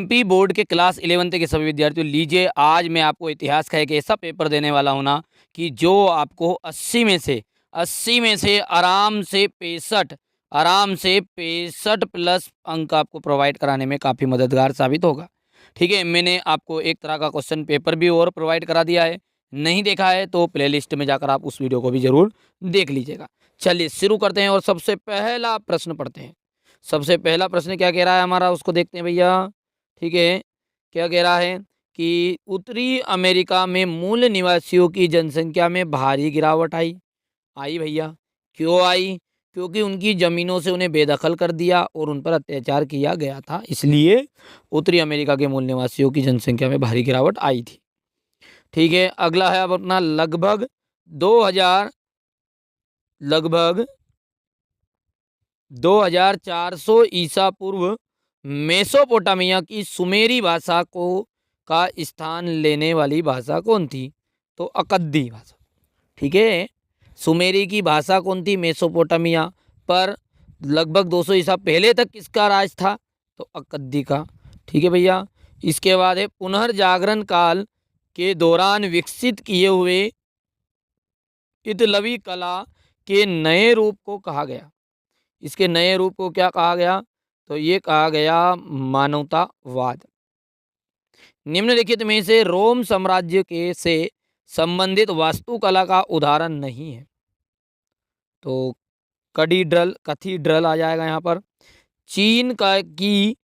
MP board के class 11th के सभी विद्यार्थियों, लीजिए आज मैं आपको इतिहास का एक ऐसा पेपर देने वाला हूँ ना कि जो आपको 80 में से आराम से 65 प्लस अंक आपको प्रोवाइड कराने में काफ़ी मददगार साबित होगा। ठीक है, मैंने आपको एक तरह का क्वेश्चन पेपर भी और प्रोवाइड करा दिया है। नहीं देखा है तो प्लेलिस्ट में जाकर आप उस वीडियो को भी ज़रूर देख लीजिएगा। चलिए शुरू करते हैं और सबसे पहला प्रश्न पढ़ते हैं। सबसे पहला प्रश्न क्या कह रहा है हमारा, उसको देखते हैं भैया। ठीक है, क्या कह रहा है कि उत्तरी अमेरिका में मूल निवासियों की जनसंख्या में भारी गिरावट आई भैया। क्यों आई? क्योंकि उनकी ज़मीनों से उन्हें बेदखल कर दिया और उन पर अत्याचार किया गया था, इसलिए उत्तरी अमेरिका के मूल निवासियों की जनसंख्या में भारी गिरावट आई थी। ठीक है, अगला है अब अपना लगभग 2400 ईसा पूर्व मेसोपोटामिया की सुमेरी भाषा को का स्थान लेने वाली भाषा कौन थी? तो अकद्दी भाषा। ठीक है, सुमेरी की भाषा कौन थी? मेसोपोटामिया पर लगभग 200 ईसा पहले तक किसका राज था? तो अकद्दी का। ठीक है भैया, इसके बाद है पुनर्जागरण काल के दौरान विकसित किए हुए इतालवी कला के नए रूप को कहा गया। इसके नए रूप को क्या कहा गया? तो ये कहा गया मानवतावाद। निम्नलिखित में से रोम साम्राज्य के से संबंधित वास्तुकला का उदाहरण नहीं है। तो कैथीड्रल आ जाएगा यहाँ पर। चीन का की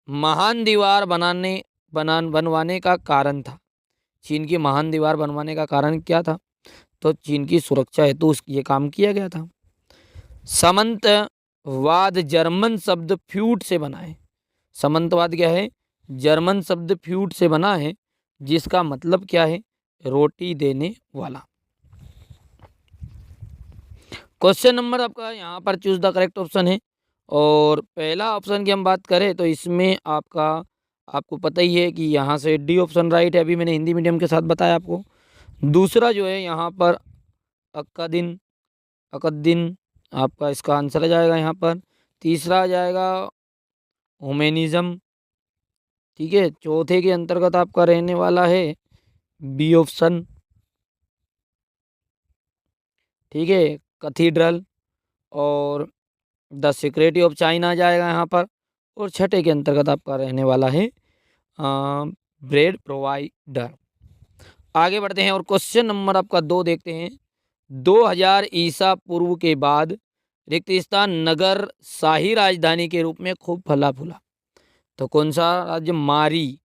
महान दीवार बनवाने का कारण था। चीन की महान दीवार बनवाने का कारण क्या था? तो चीन की सुरक्षा हेतु ये काम किया गया था। सामंतवाद जर्मन शब्द फ्यूट से बना है। सामंतवाद क्या है? जर्मन शब्द फ्यूट से बना है, जिसका मतलब क्या है? रोटी देने वाला। क्वेश्चन नंबर आपका यहाँ पर चूज द करेक्ट ऑप्शन है। और पहला ऑप्शन की हम बात करें तो इसमें आपको पता ही है कि यहाँ से डी ऑप्शन राइट है। अभी मैंने हिंदी मीडियम के साथ बताया आपको। दूसरा जो है यहाँ पर अकद्दीन आपका इसका आंसर आ जाएगा यहाँ पर। तीसरा आ जाएगा ह्यूमैनिज्म। ठीक है, चौथे के अंतर्गत आपका रहने वाला है बी ऑप्शन। ठीक है, कैथीड्रल और द सिक्रेट ऑफ चाइना आ जाएगा यहाँ पर। और छठे के अंतर्गत आपका रहने वाला है ब्रेड प्रोवाइडर। आगे बढ़ते हैं और क्वेश्चन नंबर आपका 2 देखते हैं। 2000 ईसा पूर्व के बाद रिक्तिस्तान नगर शाही राजधानी के रूप में खूब फला फूला। तो कौन सा राज्य? मारी।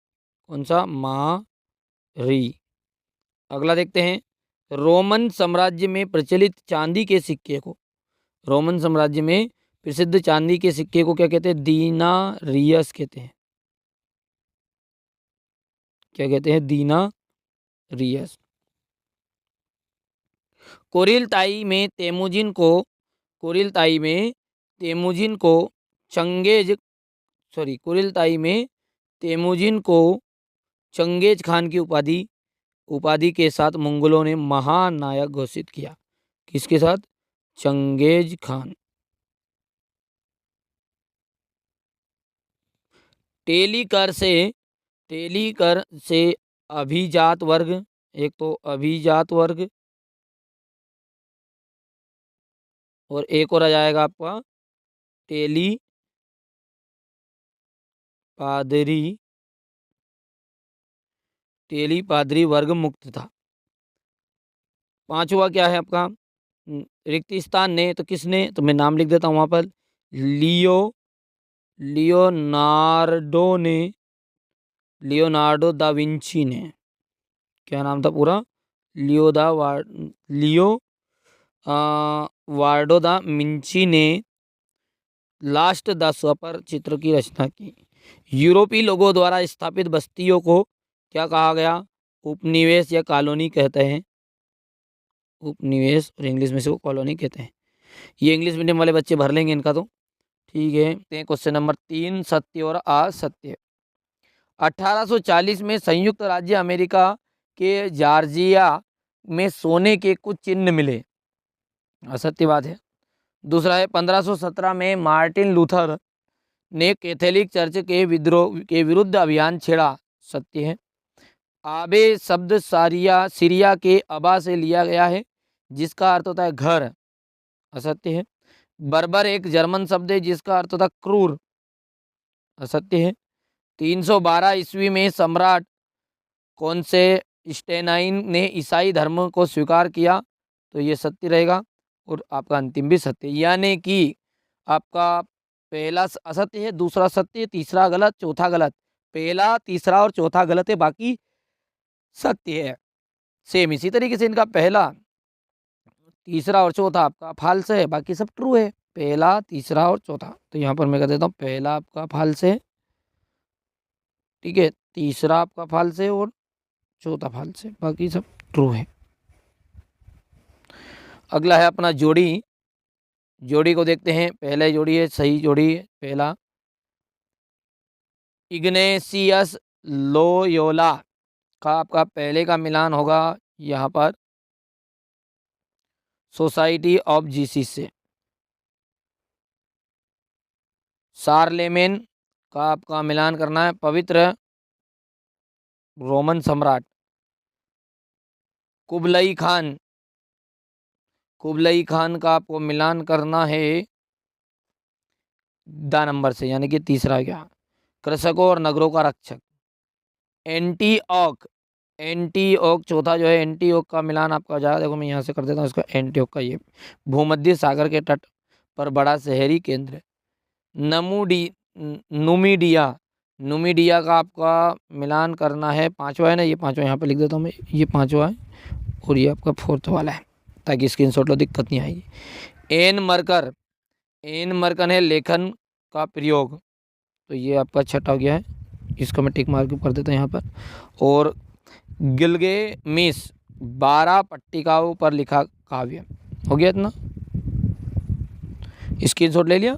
कौन सा? मारी। अगला देखते हैं, रोमन साम्राज्य में प्रचलित चांदी के सिक्के को रोमन साम्राज्य में प्रसिद्ध चांदी के सिक्के को क्या कहते हैं? दीनारियस कहते हैं। क्या कहते हैं? दीनारियस। कोरिलताई में तेमुजिन को चंगेज खान की उपाधि के साथ मंगोलों ने महानायक घोषित किया। किसके साथ? Genghis Khan. टेलीकर से अभिजात वर्ग, एक तो अभिजात वर्ग और एक और आ जाएगा आपका टेली पादरी वर्ग मुक्त था। पांचवा क्या है आपका? रिक्तिस्तान ने, तो किसने? तो मैं नाम लिख देता हूँ वहां पर। लियोनार्डो दा विंची ने। क्या नाम था पूरा? लियो वार्डो दा विंची ने लास्ट द सपर चित्र की रचना की। यूरोपीय लोगों द्वारा स्थापित बस्तियों को क्या कहा गया? उपनिवेश या कॉलोनी कहते हैं। उपनिवेश और इंग्लिश में से वो कॉलोनी कहते हैं। ये इंग्लिश मीडियम वाले बच्चे भर लेंगे इनका तो। ठीक है, क्वेश्चन नंबर 3 सत्य और असत्य। 1840 में संयुक्त राज्य अमेरिका के जॉर्जिया में सोने के कुछ चिन्ह मिले। असत्य बात है। दूसरा है 1517 में मार्टिन लूथर ने कैथोलिक चर्च के विद्रोह के विरुद्ध अभियान छेड़ा, सत्य है। आबे शब्द सीरिया के अबा से लिया गया है, जिसका अर्थ होता है घर, असत्य है। बर्बर एक जर्मन शब्द है जिसका अर्थ होता है क्रूर, असत्य है। 312 ईस्वी में सम्राट कॉन्स्टेंटाइन ने ईसाई धर्म को स्वीकार किया, तो ये सत्य रहेगा। और आपका अंतिम भी सत्य, यानी कि आपका पहला असत्य है, दूसरा सत्य, तीसरा गलत, चौथा गलत। पहला, तीसरा और चौथा गलत है, बाकी सत्य है। सेम इसी तरीके से इनका पहला, तीसरा और चौथा आपका फाल्स है, बाकी सब ट्रू है। पहला, तीसरा और चौथा, तो यहाँ पर मैं कह देता हूँ पहला आपका फाल्स है, ठीक है, तीसरा आपका फाल्स है और चौथा फाल्स है, बाकी सब ट्रू है। अगला है अपना जोड़ी। जोड़ी को देखते हैं। पहले जोड़ी है, सही जोड़ी है। पहला इग्नेशियस लोयोला का आपका पहले का मिलान होगा यहाँ पर सोसाइटी ऑफ जीसस से। शारलेमेन का आपका मिलान करना है पवित्र रोमन सम्राट। कुबलई खान का आपको मिलान करना है द नंबर से, यानी कि तीसरा क्या, कृषकों और नगरों का रक्षक। एंटीओक चौथा जो है, एंटीओक का मिलान आपका हो जाएगा। देखो मैं यहाँ से कर देता हूँ इसका, एंटीओक का ये भूमध्य सागर के तट पर बड़ा शहरी केंद्र। नुमिडिया का आपका मिलान करना है, पांचवा है ना, ये पांचवा यहाँ पे लिख देता हूँ मैं, ये पांचवा है और ये आपका फोर्थ वाला है, ताकि स्क्रीनशॉट लो, दिक्कत नहीं आएगी। एन मरकन है लेखन का प्रयोग, तो ये आपका छठा हो गया है, इसको मैं टिक मार्क कर देता हूँ यहाँ पर। और गिलगेमिस 12 पट्टिकाओं पर लिखा काव्य, हो गया इतना, स्क्रीनशॉट ले लिया।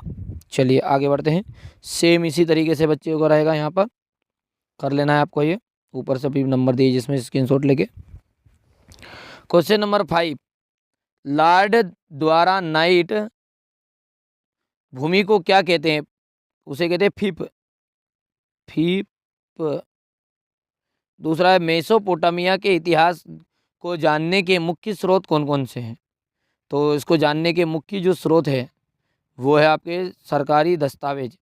चलिए आगे बढ़ते हैं। सेम इसी तरीके से बच्चे को रहेगा, यहाँ पर कर लेना है आपको, ये ऊपर से भी नंबर दिए जिसमें स्क्रीनशॉट लेके। क्वेश्चन नंबर 5, लॉर्ड द्वारा नाइट भूमि को क्या कहते हैं? उसे कहते हैं फिप। दूसरा है मेसोपोटामिया के इतिहास को जानने के मुख्य स्रोत कौन कौन से हैं? तो इसको जानने के मुख्य जो स्रोत है वो है आपके सरकारी दस्तावेज।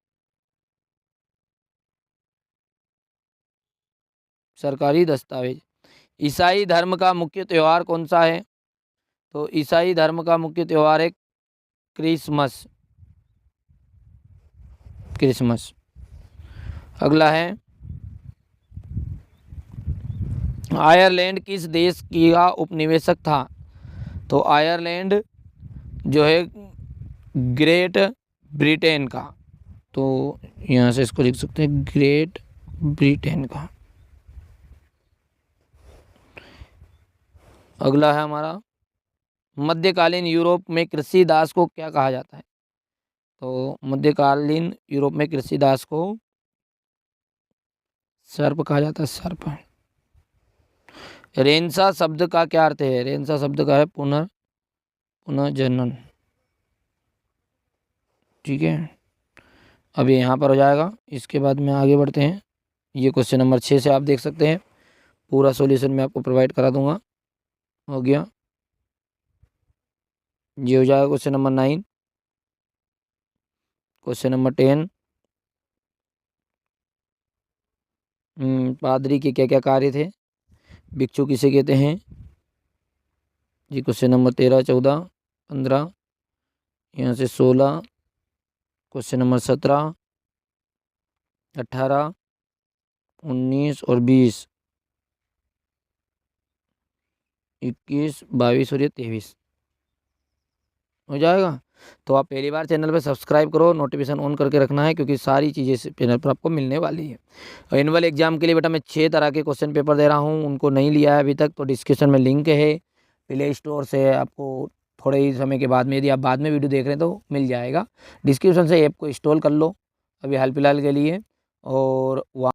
ईसाई धर्म का मुख्य त्यौहार कौन सा है? तो ईसाई धर्म का मुख्य त्यौहार है क्रिसमस। अगला है आयरलैंड किस देश का उपनिवेशक था? तो आयरलैंड जो है ग्रेट ब्रिटेन का, तो यहाँ से इसको लिख सकते हैं ग्रेट ब्रिटेन का। अगला है हमारा मध्यकालीन यूरोप में कृषि दास को क्या कहा जाता है? तो मध्यकालीन यूरोप में कृषि दास को सर्प कहा जाता है, सर्प। रेंसा शब्द का क्या अर्थ है? रेंसा शब्द का है पुनर्जनन, ठीक है। अब ये यहाँ पर हो जाएगा, इसके बाद में आगे बढ़ते हैं। ये क्वेश्चन नंबर 6 से आप देख सकते हैं, पूरा सॉल्यूशन मैं आपको प्रोवाइड करा दूंगा। हो गया, ये हो जाएगा क्वेश्चन नंबर 9। क्वेश्चन नंबर 10, पादरी के क्या क्या कार्य थे? भिक्षु किसे कहते हैं? जी क्वेश्चन नंबर 13, 14, 15, यहाँ से 16, क्वेश्चन नंबर 17, 18, 19 और 20, 21, 22 और ये 23 हो जाएगा। तो आप पहली बार चैनल पे सब्सक्राइब करो, नोटिफिकेशन ऑन करके रखना है, क्योंकि सारी चीज़ें चैनल पर आपको मिलने वाली है। एनुअल एग्जाम के लिए बेटा मैं 6 तरह के क्वेश्चन पेपर दे रहा हूँ, उनको नहीं लिया है अभी तक तो डिस्क्रिप्शन में लिंक है, प्ले स्टोर से आपको थोड़े ही समय के बाद में, यदि आप बाद में वीडियो देख रहे हैं तो मिल जाएगा। डिस्क्रिप्शन से ऐप को इंस्टॉल कर लो अभी हाल फिलहाल के लिए, और